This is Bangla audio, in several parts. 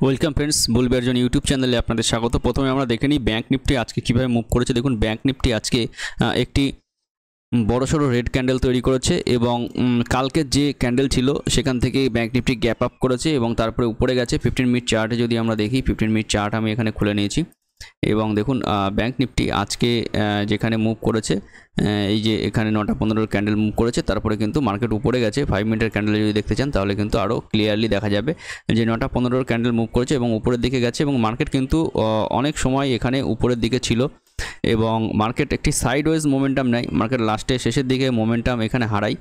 ওয়েলকাম ফ্রেন্ডস, বুলবের জন্য ইউটিউব চ্যানেলে আপনাদের স্বাগত। প্রথমে আমরা দেখে নিই ব্যাঙ্ক নিফটি আজকে কীভাবে মুভ করেছে। দেখুন, ব্যাঙ্ক নিফটি আজকে একটি বড়সড় রেড ক্যান্ডেল তৈরি করেছে এবং কালকের যে ক্যান্ডেল ছিল সেখান থেকে ব্যাঙ্ক নিফটি গ্যাপ আপ করেছে এবং তারপরে উপরে গেছে। 15 মিনিট চার্টে যদি আমরা দেখি, 15 মিনিট চার্ট আমি এখানে খুলে নিয়েছি এবং দেখুন ব্যাঙ্ক নিফটি আজকে যেখানে মুভ করেছে, এই যে এখানে 9টা 15 ক্যান্ডেল মুভ করেছে, তারপরে কিন্তু মার্কেট উপরে গেছে। 5 মিনিটের ক্যান্ডেলে যদি দেখতে চান তাহলে কিন্তু আরও ক্লিয়ারলি দেখা যাবে যে 9টা 15 ক্যান্ডেল মুভ করেছে এবং উপরের দিকে গেছে এবং মার্কেট কিন্তু অনেক সময় এখানে উপরের দিকে ছিল এবং মার্কেট একটি সাইডওয়েজ মোমেন্টাম নেয়। মার্কেট লাস্টে শেষের দিকে মোমেন্টাম এখানে হারায়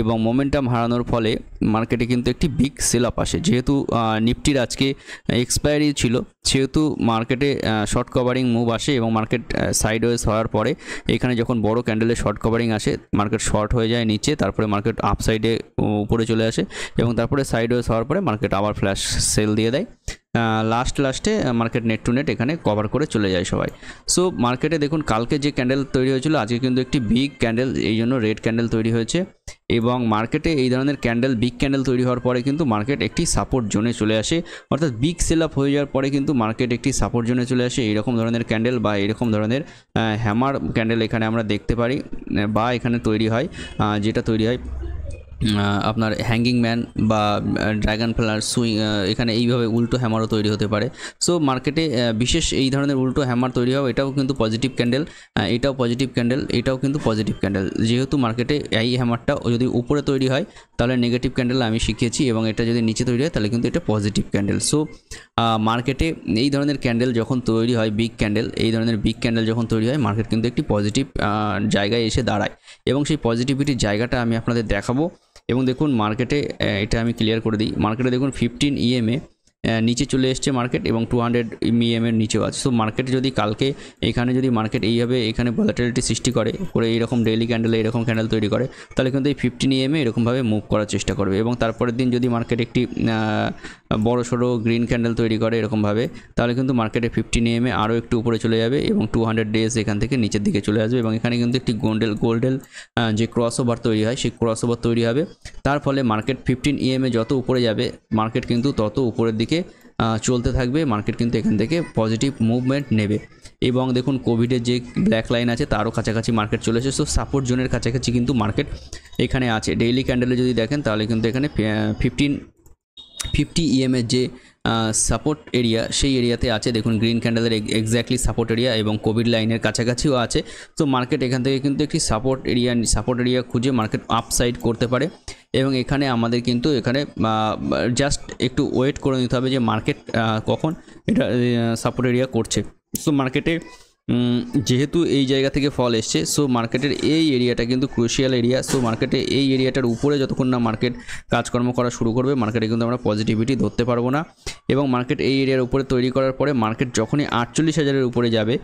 এবং মোমেন্টাম হারানোর ফলে মার্কেটে কিন্তু একটি বিগ সেল আপ আসে। যেহেতু নিফটির আজকে এক্সপায়ারি ছিল, সেহেতু মার্কেটে শর্ট কভারিং মুভ আসে এবং মার্কেট সাইডওয়েজ হওয়ার পরে এখানে যখন বড় ক্যান্ডেলে শর্ট কভারিং আসে, মার্কেট শর্ট হয়ে যায় নিচে, তারপরে মার্কেট আপ সাইডে উপরে চলে আসে এবং তারপরে সাইডওয়েজ হওয়ার পরে মার্কেট আবার ফ্ল্যাশ সেল দিয়ে দেয়। লাস্টে মার্কেট নেট টু নেট এখানে কভার করে চলে যায় সবাই। সো মার্কেটে দেখুন কালকে যে ক্যান্ডেল তৈরি হয়েছিল, আজকে কিন্তু একটি বিগ ক্যান্ডেল, এই জন্য রেড ক্যান্ডেল তৈরি হয়েছে এবং মার্কেটে এই ধরনের ক্যান্ডেল, বিগ ক্যান্ডেল তৈরি হওয়ার পরে কিন্তু মার্কেট একটি সাপোর্ট জোনে চলে আসে। অর্থাৎ বিগ সেল আপ হয়ে যাওয়ার পরে কিন্তু মার্কেট একটি সাপোর্ট জোনে চলে আসে। এইরকম ধরনের ক্যান্ডেল বা এরকম ধরনের হ্যামার ক্যান্ডেল এখানে আমরা দেখতে পারি বা এখানে তৈরি হয়, যেটা তৈরি হয় আপনার হ্যাঙ্গিং ম্যান বা ড্র্যাগন ফ্লার সুইং, এখানে এইভাবে উল্টো হ্যামারও তৈরি হতে পারে। সো মার্কেটে বিশেষ এই ধরনের উল্টো হ্যামার তৈরি হয়, এটাও কিন্তু পজিটিভ ক্যান্ডেল, এটাও পজিটিভ ক্যান্ডেল, এটাও কিন্তু পজিটিভ ক্যান্ডেল। যেহেতু মার্কেটে এই হ্যামারটা যদি উপরে তৈরি হয় তাহলে নেগেটিভ ক্যান্ডেল আমি শিখিয়েছি এবং এটা যদি নিচে তৈরি হয় তাহলে কিন্তু এটা পজিটিভ ক্যান্ডেল। সো মার্কেটে এই ধরনের ক্যান্ডেল যখন তৈরি হয়, বিগ ক্যান্ডেল, এই ধরনের বিগ ক্যান্ডেল যখন তৈরি হয়, মার্কেট কিন্তু একটি পজিটিভ জায়গায় এসে দাঁড়ায় এবং সেই পজিটিভিটির জায়গাটা আমি আপনাদের দেখাবো। এবং দেখুন মার্কেটে এটা আমি ক্লিয়ার করে দিই, মার্কেটে দেখুন 15 EMA নিচে চলে এসছে মার্কেট এবং 200 EMA এর নিচেও আছে। সো মার্কেট যদি কালকে এখানে যদি মার্কেট এইভাবে এখানে ভলাটিলিটি সৃষ্টি করে এইরকম ডেইলি ক্যান্ডেলে এরকম ক্যান্ডেল তৈরি করে, তাহলে কিন্তু এই 15 EMA এরকমভাবে মুভ করার চেষ্টা করবে এবং তারপরের দিন যদি মার্কেট একটি বড় সড়ো গ্রিন ক্যান্ডেল তৈরি করে এরকমভাবে, তাহলে কিন্তু মার্কেটে 15 EMA আরও একটু উপরে চলে যাবে এবং 200 ডেজ এখান থেকে নিচের দিকে চলে আসবে এবং এখানে কিন্তু একটি গোল্ডেল যে ক্রস ওভার তৈরি হয়, সেই ক্রস ওভার তৈরি হবে। তার ফলে মার্কেট 15 EMA যত উপরে যাবে, মার্কেট কিন্তু তত উপরের দিকে চলতে থাকবে। মার্কেট কিন্তু এখান থেকে পজিটিভ মুভমেন্ট নেবে এবং দেখুন কোভিডের যে ব্ল্যাক লাইন আছে তারও কাছাকাছি মার্কেট চলে এসেছে। সো সাপোর্ট জোনের কাছাকাছি কিন্তু মার্কেট এখানে আছে। ডেইলি ক্যান্ডেলে যদি দেখেন তাহলে কিন্তু এখানে 50 EMA যে সাপোর্ট এরিয়া, সেই এরিয়াতে আছে। দেখুন গ্রিন ক্যান্ডেলের এক্স্যাক্টলি সাপোর্ট এরিয়া এবং কোভিড লাইনের কাছাকাছিও আছে। তো মার্কেট এখান থেকে কিন্তু একটি সাপোর্ট এরিয়া খুঁজে মার্কেট আপসাইড করতে পারে এবং এখানে আমাদের কিন্তু এখানে জাস্ট একটু ওয়েট করে নিতে হবে যে মার্কেট কখন এটা সাপোর্ট এরিয়া করছে। সো মার্কেটে যেহেতু এই জায়গা থেকে ফল এসছে, সো মার্কেটের এই এরিয়াটা কিন্তু ক্রুশিয়াল এরিয়া। সো মার্কেটে এই এরিয়াটার উপরে যতক্ষণ না মার্কেট কাজকর্ম করা শুরু করবে, মার্কেটে কিন্তু আমরা পজিটিভিটি ধরতে পারবো না এবং মার্কেট এই এরিয়ার উপরে তৈরি করার পরে মার্কেট যখনই 48,000-এর উপরে যাবে,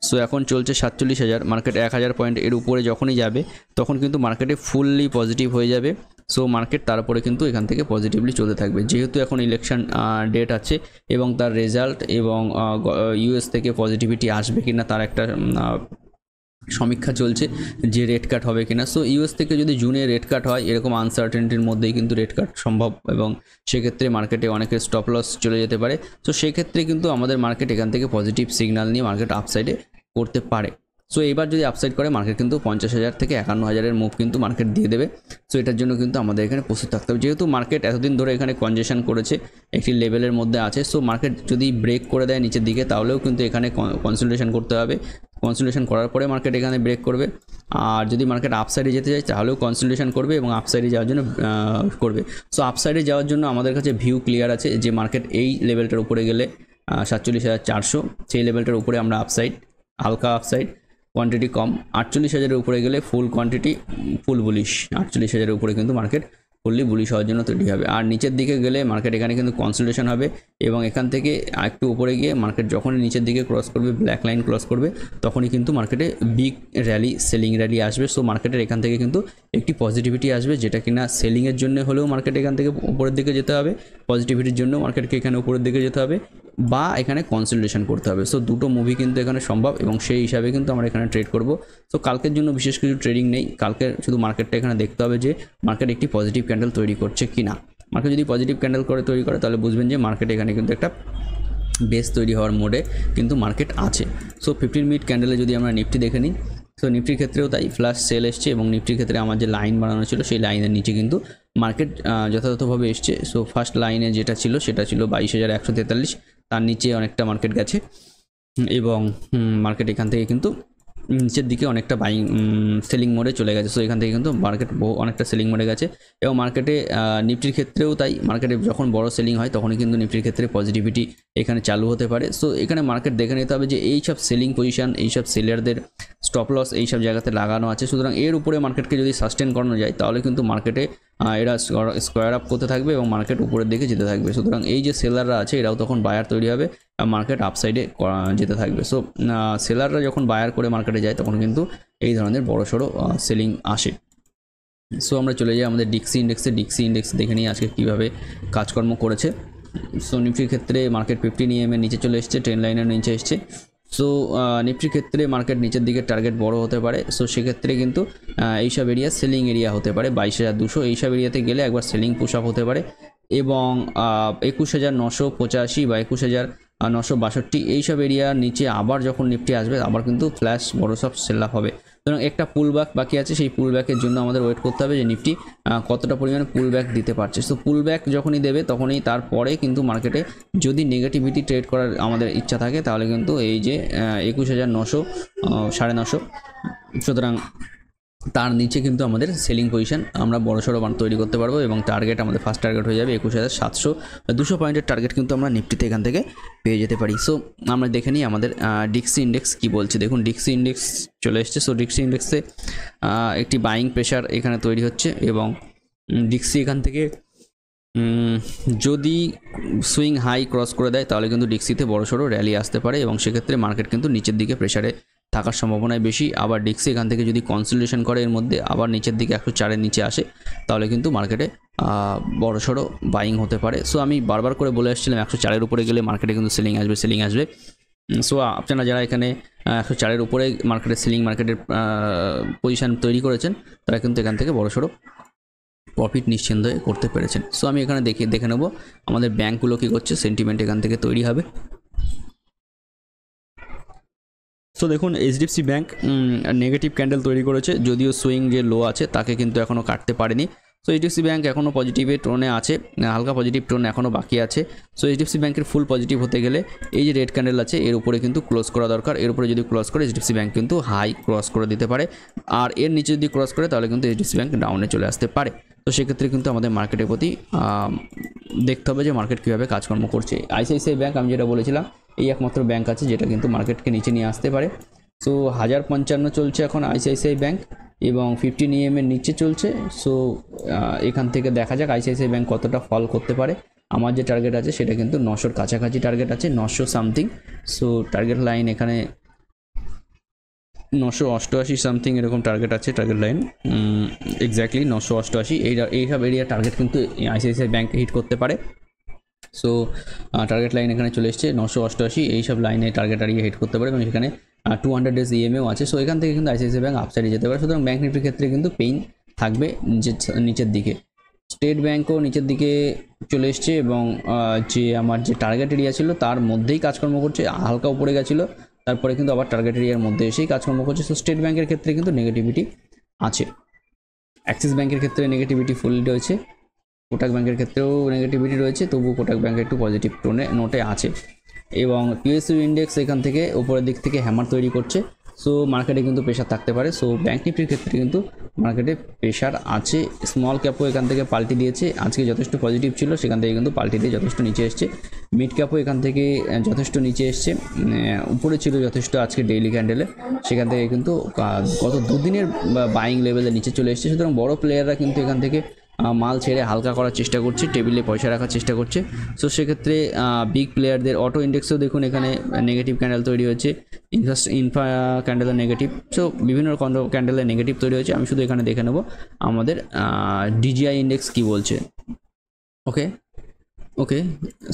সো এখন চলছে 47,000, মার্কেট 1,000 পয়েন্ট এর উপরে যখনই যাবে তখন কিন্তু মার্কেটে ফুললি পজিটিভ হয়ে যাবে। সো মার্কেট তারপরে কিন্তু এখান থেকে পজিটিভলি চলতে থাকবে। যেহেতু এখন ইলেকশন ডেট আছে এবং তার রেজাল্ট এবং US থেকে পজিটিভিটি আসবে কিনা তার একটা সমীক্ষা চলছে যে রেড কাট হবে কিনা। সো US থেকে যদি জুনে রেড কাট হয়, এরকম আনসার্টেনিটির মধ্যেই কিন্তু রেড কাট সম্ভব এবং সেক্ষেত্রে মার্কেটে অনেকের স্টপ লস চলে যেতে পারে। সো সেক্ষেত্রে কিন্তু আমাদের মার্কেট এখান থেকে পজিটিভ সিগন্যাল নিয়ে মার্কেট আপসাইডে করতে পারে। সো এবার যদি আপসাইড করে মার্কেট কিন্তু 50,000 থেকে 51,000-এর মুভ কিন্তু মার্কেট দিয়ে দেবে। সো এটার জন্য কিন্তু আমাদের এখানে প্রস্তুত থাকতে হবে। যেহেতু মার্কেট এতদিন ধরে এখানে কনজেশন করেছে, একটি লেভেলের মধ্যে আছে, সো মার্কেট যদি ব্রেক করে দেয় নিচের দিকে তাহলেও কিন্তু এখানে কনসলিডেশন করতে হবে। কনসলিডেশন করার পরে মার্কেট এখানে ব্রেক করবে, আর যদি মার্কেট আপসাইডে যেতে চায় তাহলেও কনসলিডেশন করবে এবং আপসাইডে যাওয়ার জন্য করবে। সো আপসাইডে যাওয়ার জন্য আমাদের কাছে ভিউ ক্লিয়ার আছে যে মার্কেট এই লেভেলটার উপরে গেলে 47,400, সেই লেভেলটার উপরে আমরা আপসাইড, হালকা আপসাইড, কোয়ান্টিটি কম। 48,000-এর উপরে গেলে ফুল কোয়ান্টিটি, ফুল বুলিশ। 48,000-এর উপরে কিন্তু মার্কেট ফুললি বুলিশ হওয়ার জন্য তৈরি হবে। আর নিচের দিকে গেলে মার্কেট এখানে কিন্তু কনসলিডেশন হবে এবং এখান থেকে একটু উপরে গিয়ে মার্কেট যখনই নিচের দিকে ক্রস করবে, ব্ল্যাক লাইন ক্রস করবে, তখনই কিন্তু মার্কেটে বিগ র্যালি, সেলিং র্যালি আসবে। সো মার্কেটের এখান থেকে কিন্তু একটি পজিটিভিটি আসবে, যেটা কিনা সেলিংয়ের জন্য হলেও মার্কেট এখান থেকে উপরের দিকে যেতে হবে, পজিটিভিটির জন্য মার্কেটকে এখানে উপরের দিকে যেতে হবে বা এখানে কনসলিডেশন করতে হবে। সো দুটো মুভি কিন্তু এখানে সম্ভব এবং সেই হিসাবে কিন্তু আমরা এখানে ট্রেড করব। সো কালকের জন্য বিশেষ কিছু ট্রেডিং নেই, কালকে শুধু মার্কেটটা এখানে দেখতে হবে যে মার্কেট একটি পজিটিভ ক্যান্ডেল তৈরি করছে কিনা। মার্কেট যদি পজিটিভ ক্যান্ডেল তৈরি করে তাহলে বুঝবেন যে মার্কেট এখানে কিন্তু একটা বেস তৈরি হওয়ার মোডে কিন্তু মার্কেট আছে। সো 15 মিনিট ক্যান্ডেলে যদি আমরা নিফটি দেখে নিই, সো নিফটির ক্ষেত্রেও তাই ফ্ল্যাশ সেল এসছে এবং নিফটির ক্ষেত্রে আমার যে লাইন বানানো ছিল সেই লাইনের নিচে কিন্তু মার্কেট যথাযথভাবে এসছে। সো ফার্স্ট লাইনে যেটা ছিল সেটা ছিল 22,143, তার নিচে অনেকটা মার্কেট গেছে এবং মার্কেট এখান থেকে কিন্তু নিচের দিকে অনেকটা বাইং সেলিং মোডে চলে গেছে। সো এখান থেকে কিন্তু মার্কেট অনেকটা সেলিং মোডে গেছে এবং মার্কেটে নিফটির ক্ষেত্রেও তাই, মার্কেটে যখন বড় সেলিং হয় তখনই কিন্তু নিফটির ক্ষেত্রে পজিটিভিটি এখানে চালু হতে পারে। সো এখানে মার্কেট দেখে নিতে হবে যে এইসব সেলিং পজিশন, এইসব সেলারদের স্টপ লস এইসব জায়গাতে লাগানো আছে। সুতরাং এর উপরে মার্কেটকে যদি সাস্টেন করানো যায় তাহলে কিন্তু মার্কেটে এরা স্কোয়ার আপ করতে থাকবে এবং মার্কেট উপরের দিকে যেতে থাকবে। সুতরাং এই যে সেলাররা আছে এরাও তখন বায়ার তৈরি হবে, মার্কেট আপসাইডে যেতে থাকবে। সো সেলাররা যখন বায়ার করে মার্কেটে যায় তখন কিন্তু এই ধরনের বড়সড় সেলিং আসে। সো আমরা চলে যাই আমাদের ডিক্সি ইন্ডেক্সে। ডিক্সি ইন্ডেক্স দেখে নিই আজকে কীভাবে কাজকর্ম করেছে। সো নিফটির ক্ষেত্রে মার্কেট 15 EM এর নিচে চলে এসছে, ট্রেন্ড লাইনের নিচে এসছে। সো নিফটির ক্ষেত্রে মার্কেট নিচের দিকে টার্গেট বড় হতে পারে। সো সেক্ষেত্রে কিন্তু এইসব এরিয়া সেলিং এরিয়া হতে পারে। 22,200 এইসব এরিয়াতে গেলে একবার সেলিং পুশ আপ হতে পারে এবং 21,985 বা 21,962 এইসব এরিয়ার নিচে আবার যখন নিফটি আসবে আবার কিন্তু ফ্ল্যাশ বড় সব সেল আপ হবে। সুতরাং একটা পুল ব্যাক বাকি আছে, সেই পুল ব্যাকের জন্য আমাদের ওয়েট করতে হবে যে নিফটি কতটা পরিমাণে পুল ব্যাক দিতে পারছে। সো পুল ব্যাক যখনই দেবে তখনই তারপরে কিন্তু মার্কেটে যদি নেগেটিভিটি ট্রেড করার আমাদের ইচ্ছা থাকে তাহলে কিন্তু এই যে 21,900 950, সুতরাং তার নিচে কিন্তু আমাদের সেলিং পজিশন আমরা বড়সড় তৈরি করতে পারবো এবং টার্গেট আমাদের ফার্স্ট টার্গেট হয়ে যাবে 21,700, 200 পয়েন্টের টার্গেট কিন্তু আমরা নিফটিতে এখান থেকে পেয়ে যেতে পারি। সো আমরা দেখে নিই আমাদের ডিক্সি ইন্ডেক্স কী বলছে। দেখুন ডিক্সি ইন্ডেক্স চলে এসছে। সো ডিক্সি ইন্ডেক্সে একটি বাইং প্রেশার এখানে তৈরি হচ্ছে এবং ডিক্সি এখান থেকে যদি সুইং হাই ক্রস করে দেয় তাহলে কিন্তু ডিক্সিতে বড়সড় র্যালি আসতে পারে এবং সেক্ষেত্রে মার্কেট কিন্তু নিচের দিকে প্রেশারে থাকার সম্ভাবনায় বেশি। আবার ডিক্সি এখান থেকে যদি কনসলিডেশন করে এর মধ্যে আবার নিচের দিকে 104-এর নিচে আসে তাহলে কিন্তু মার্কেটে বড়সড় বাইং হতে পারে। সো আমি বারবার করে বলে আসছিলাম 104-এর উপরে গেলে মার্কেটে কিন্তু সেলিং আসবে। সো আপনারা যারা এখানে 104-এর উপরে মার্কেটের পজিশন তৈরি করেছেন তারা কিন্তু এখান থেকে বড়সড় প্রফিট নিশ্চিন্তে করতে পেরেছেন। সো আমি এখানে দেখে নেব আমাদের ব্যাঙ্কগুলো কী করছে, সেন্টিমেন্ট এখান থেকে তৈরি হবে। সো দেখুন এইচডিএফসি ব্যাঙ্ক নেগেটিভ ক্যান্ডেল তৈরি করেছে, যদিও সুইং যে লো আছে তাকে কিন্তু এখনও কাটতে পারেনি। সো এইচডিএফসি ব্যাঙ্ক এখনও পজিটিভের টোনে আছে, হালকা পজিটিভ টোন এখনও বাকি আছে। সো এইচডিএফসি ব্যাঙ্কের ফুল পজিটিভ হতে গেলে এই যে রেড ক্যান্ডেল আছে এর উপরে কিন্তু ক্লোজ করা দরকার। এর উপরে যদি ক্লোজ করে এইচডিএফসি ব্যাঙ্ক কিন্তু হাই ক্রস করে দিতে পারে, আর এর নিচে যদি ক্রস করে তাহলে কিন্তু এইচডিএফসি ব্যাঙ্ক ডাউনে চলে আসতে পারে। তো সেক্ষেত্রে কিন্তু আমাদের মার্কেটের প্রতি দেখতে হবে যে মার্কেট কীভাবে কাজকর্ম করছে। আইসিআইসিআই ব্যাঙ্ক আমি যেটা বলেছিলাম এই একমাত্র ব্যাঙ্ক আছে যেটা কিন্তু মার্কেটকে নিচে নিয়ে আসতে পারে। সো 1055 চলছে এখন আইসিআইসিআই ব্যাঙ্ক এবং 15 EM এর নিচে চলছে। সো এখান থেকে দেখা যাক আইসিআইসিআই ব্যাঙ্ক কতটা ফল করতে পারে। আমার যে টার্গেট আছে সেটা কিন্তু 900-র কাছাকাছি টার্গেট আছে, 900 সামথিং। সো টার্গেট লাইন এখানে 988 সামথিং এরকম টার্গেট আছে, টার্গেট লাইন এক্স্যাক্টলি 988। এইসব এরিয়া টার্গেট কিন্তু আইসিআইসিআই ব্যাঙ্ক হিট করতে পারে। সো টার্গেট লাইন এখানে চলে এসছে 988, এইসব লাইনে টার্গেট এরিয়া হিট করতে পারে এবং সেখানে 200 ডেজ EMAও আছে। সো এখান থেকে কিন্তু আইসিআইসিআই ব্যাঙ্ক আপসাইডে যেতে পারে। সুতরাং ব্যাঙ্ক নিফটির ক্ষেত্রে কিন্তু পেইন থাকবে নিচের দিকে। স্টেট ব্যাঙ্কও নিচের দিকে চলে এসছে এবং যে আমার যে টার্গেট এরিয়া ছিল তার মধ্যেই কাজকর্ম করছে, হালকা উপরে গেছিলো তারপরে কিন্তু আবার টার্গেট এরিয়ার মধ্যে এসেই কাজকর্ম করছে। সো স্টেট ব্যাঙ্কের ক্ষেত্রে কিন্তু নেগেটিভিটি আছে, অ্যাক্সিস ব্যাঙ্কের ক্ষেত্রে নেগেটিভিটি ফুল রয়েছে, কোটাক ব্যাঙ্কের ক্ষেত্রেও নেগেটিভিটি রয়েছে, তবুও কোটাক ব্যাঙ্ক একটু পজিটিভ নোটে আছে এবং পিএসইউ ইন্ডেক্স এখান থেকে উপরের দিক থেকে হ্যামার তৈরি করছে। সো মার্কেটে কিন্তু প্রেশার থাকতে পারে। সো ব্যাঙ্ক নিফটির ক্ষেত্রে কিন্তু মার্কেটে প্রেশার আছে। স্মল ক্যাপও এখান থেকে পাল্টি দিয়েছে, আজকে যথেষ্ট পজিটিভ ছিল সেখান থেকে কিন্তু পাল্টি দিয়ে যথেষ্ট নিচে এসছে। মিড ক্যাপও এখান থেকে যথেষ্ট নিচে এসছে, উপরে ছিল যথেষ্ট আজকে ডেইলি ক্যান্ডেলে, সেখান থেকে কিন্তু গত দুদিনের বাইং লেভেলে নিচে চলে এসছে। সুতরাং বড় প্লেয়াররা কিন্তু এখান থেকে মাল ছেড়ে হালকা করার চেষ্টা করছে, টেবিলে পয়সা রাখার চেষ্টা করছে। সো সেক্ষেত্রে বিগ প্লেয়ারদের অটো ইন্ডেক্সেও দেখুন এখানে নেগেটিভ ক্যান্ডেল তৈরি হয়েছে, ইনফা ক্যান্ডেলের নেগেটিভ। সো বিভিন্ন রকম ক্যান্ডেলের নেগেটিভ তৈরি হয়েছে। আমি শুধু এখানে দেখে নেব আমাদের ডিজিআই ইন্ডেক্স কি বলছে। ওকে, ওকে,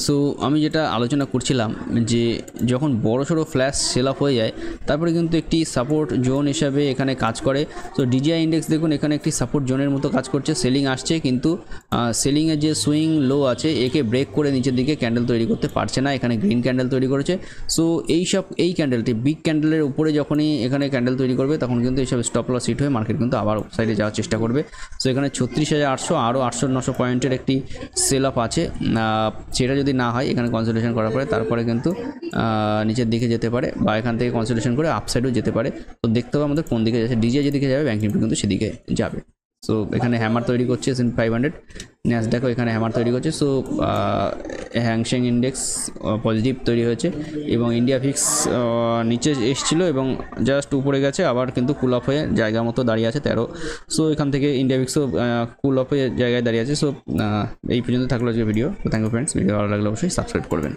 সো আমি যেটা আলোচনা করছিলাম যে যখন বড় সড়ো ফ্ল্যাশ সেল আপ হয়ে যায় তারপরে কিন্তু একটি সাপোর্ট জোন হিসাবে এখানে কাজ করে। তো ডিজিআই ইন্ডেক্স দেখুন এখানে একটি সাপোর্ট জোনের মতো কাজ করছে, সেলিং আসছে কিন্তু সেলিংয়ের যে সুইং লো আছে একে ব্রেক করে নিচের দিকে ক্যান্ডেল তৈরি করতে পারছে না, এখানে গ্রিন ক্যান্ডেল তৈরি করেছে। সো এই ক্যান্ডেলটি বিগ ক্যান্ডেলের উপরে যখনই এখানে ক্যান্ডেল তৈরি করবে তখন কিন্তু এইসব স্টপ লস হিট হয়ে মার্কেট কিন্তু আবার সাইডে যাওয়ার চেষ্টা করবে। সো এখানে 36,800 আরও 800-900 পয়েন্টের একটি সেল আপ আছে, সেটা যদি না হয় এখানে কনসোলিডেশন করার পরে তারপরে কিন্তু নিচের দিকে যেতে পারে বা এখান থেকে কনসোলিডেশন করে আপসাইডও যেতে পারে। তো দেখতে হবে আমাদের কোন দিকে যাচ্ছে, ডিজিআই যেদিকে যাবে ব্যাংক নিফটি কিন্তু সেদিকে যাবে। সো এখানে হ্যামার তৈরি করছে S&P 500, ন্যাসডাকও এখানে হ্যামার তৈরি করছে। সো হ্যাংসেং ইন্ডেক্স পজিটিভ তৈরি হয়েছে এবং ইন্ডিয়া ফিক্স নিচে এসেছিলো এবং জাস্ট উপরে গেছে, আবার কিন্তু কুল অফ হয়ে জায়গা মতো দাঁড়িয়ে আছে 13। সো এখান থেকে ইন্ডিয়া ফিক্সও কুল অফ হয়ে জায়গায় দাঁড়িয়ে আছে। সো এই পর্যন্ত থাকলো আজকে video. Thank you friends, video ভালো লাগলে অবশ্যই সাবস্ক্রাইব করবেন।